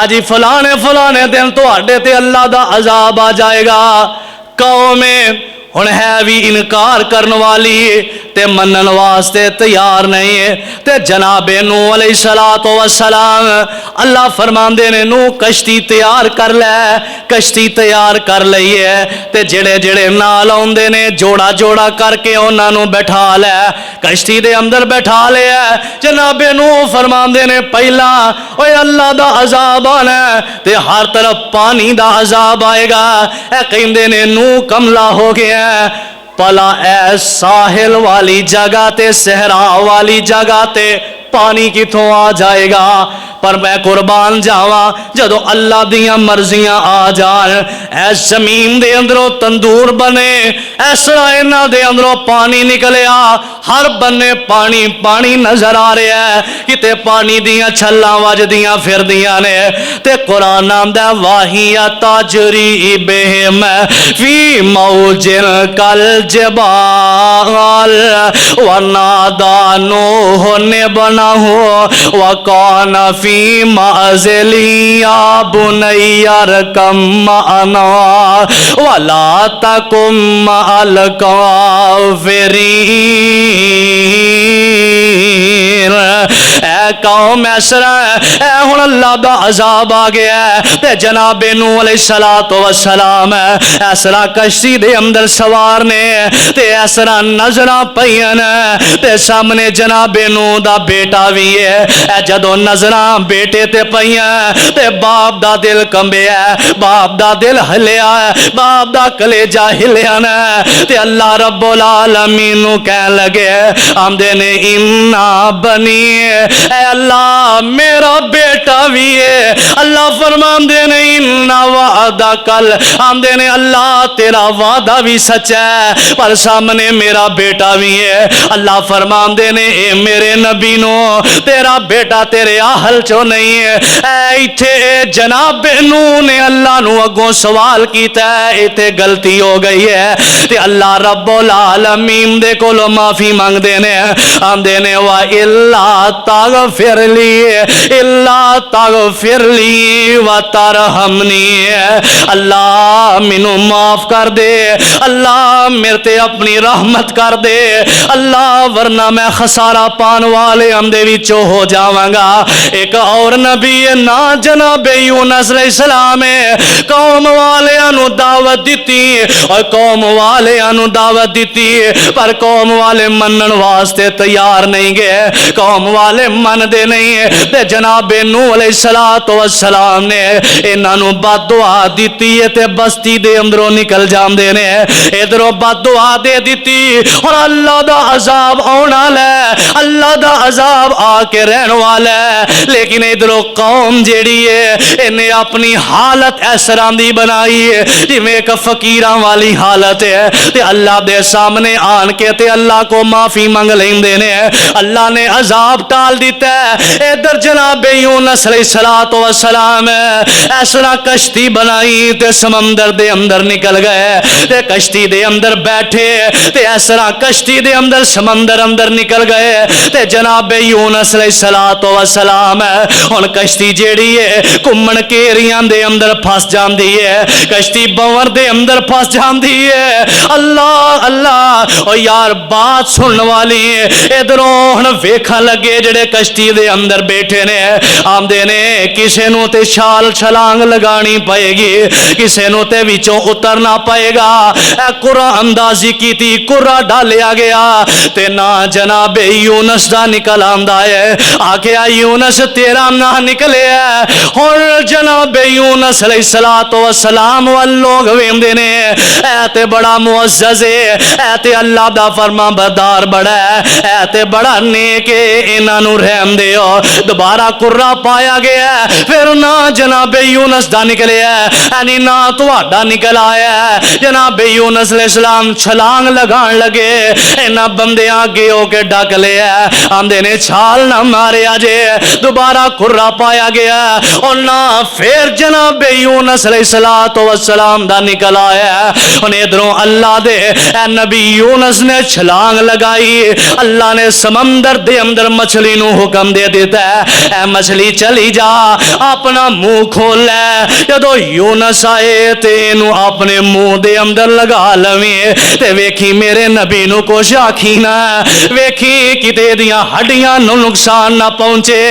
جی فلانے دن تواڈے تے اللہ دا عذاب آ جائے گا. قوم ہن ہے بھی انکار کرن والی تے منن واسطے تیار نہیں ہے. تے جناب نوح علیہ الصلوۃ والسلام اللہ فرماندے نے نوح کشتی تیار کر لے. کشتی تیار کر لئی ہے تے جڑے جڑے نال آوندے نے جوڑا جوڑا کر کے انہاں نوں بٹھا لے. کشتی دے اندر بٹھا لیا. جناب نوح فرماندے نے پہلا اوے اللہ دا عذاب آنا تے ہر طرف پانی دا عذاب آئے گا. اے کہندے نے نوح کملا ہو گیا. پلا اے ساحل والی جگہ تے صحرا والی جگہ تے پانی کتوں آ جائے گا؟ پر میں قربان جاواں جدو اللہ دیاں مرضیاں آ جان اے زمین دے اندروں تندور بنے اس طرح انہاں دے اندروں پانی نکلیا. ہر بنے پانی پانی نظر آ رہا ہے. کتے پانی دیاں چھلاں وجدیاں پھردیاں نے. تے قرآن آندا واہیا تجری بہم فی موج کالجبال ونادى نوح ابنه وكان في معزل يا بني اركب معنا ولا تكن مع الكافرين. اے قوم ایسرا اے ہن اللہ دا عذاب آ گیا ہے تے جناب نوح علیہ الصلوۃ والسلام ایسرا کشتی دے اندر سوار نے تے ایسرا نظراں پئیاں تے سامنے جناب نوح دا بیٹا بھی ہے. اے جدوں نظراں بیٹے تے پئیاں تے باپ دا دل کمبیا. باپ دا دل ہلیا. باپ دا کلیجہ ہلیا تے اللہ رب العالمین نو کہن لگے آمدے نے انا بنی اے اللہ میرا بیٹا بھی ہے. اللہ فرماندے نے انا وعدہ کل آمدے نے اللہ تیرا وعدہ بھی سچا ہے پر سامنے میرا بیٹا بھی ہے. اللہ فرماندے نے اے میرے نبی نو تیرا بیٹا تیرے اہل چو نہیں ہے. اے ایتھے جناب نوح نے اللہ نو اگوں سوال کیتا ہے ایتھے غلطی ہو گئی ہے تے اللہ رب العالمین دے کولوں معافی مانگ دینے آندے نے وا الا تغفر لی و ترحمنی. اللہ مینوں معاف کر دے. اللہ میرے تے اپنی رحمت کر دے. اللہ ورنہ میں خسارہ پان والے اندے وچوں ہو جاواں گا. ایک اور نبی نا جناب یونس علیہ السلام قوم والیاں نو دعوت دتی اور قوم والیاں نو دعوت دتی پر قوم والے منن واسطے تیار نہیں گئے. قوم والے من دے نہیں تے جناب نوح علیہ السلام نے انہاں نو بد دعا دتی تے بستی دے اندروں نکل جاندے نے. ادھروں بد دعا دے دتی اور اللہ دا عذاب آنا لے. اللہ دا عذاب آ کے رہن والا ہے لیکن ادھروں قوم جیڑی ہے انہیں اپنی حالت اس طرح دی بنائی ہے جویں ایک فقیراں والی حالت ہے تے اللہ دے سامنے آن کے تے اللہ کو معافی مانگ لیندے نے. اللہ نے عذاب ٹال دیتا ہے. ادھر جناب یونس علیہ السلام اس طرح کشتی بنائی تے سمندر دے اندر نکل گئے تے کشتی دے اندر بیٹھے تے اس طرح کشتی دے اندر سمندر اندر نکل گئے تے جناب یونس علیہ السلام ہن کشتی جیڑی ہے کمن کیریاں دے اندر پھس جاندی ہے. کشتی بور دے اندر پھس جاندی ہے. اللہ اللہ او یار بات سنن والی ادھروں ہن ویکھن لگے جڑے کشتی دے اندر بیٹھے نے آمدے نے کسے نو تے چھال چھلانگ لگانی پائے گی کسے نو تے وچوں اترنا پائے گا. اے قرآن اندازی کیتی قرآن ڈالیا گیا تے نا جناب یونس دا نکل آندا ہے. آکھیا یونس تیرا نہ نکلے ہے. ہن جناب یونس علیہ السلام واللوگ ویندے نے اے تے بڑا معزز ہے اے تے اللہ دا فرما بردار بڑا ہے اے تے بڑا نیک ہے انہاں نو رحم دیو. دوبارہ قرآن پایا گیا پھر نہ جناب یونس دا نکلے ہے یعنی نہ تواڈا نکل آیا ہے. جناب یونس علیہ السلام چھلانگ لگان لگے انہاں بندیاں آگے ہو کے ڈک لیا آندے نے چھال نہ مارے آجے. دوبارہ قرآن پایا گیا اور نہ پھر جناب یونس علیہ السلام دا نکل آیا. انہیں ادھروں اللہ دے اے نبی یونس نے چھلانگ لگائی. اللہ نے سمندر دے اندر مچھلی نو حکم دے دیتا ہے اے مچھلی چلی جا اپنا منہ کھول لے جدو یونس آئے تے اینو اپنے منہ دے اندر لگا لویں تے ویکھی میرے نبی نو کچھ آکھی نہ ویکھی کتے دیاں ہڈیاں نو نقصان نہ پہنچے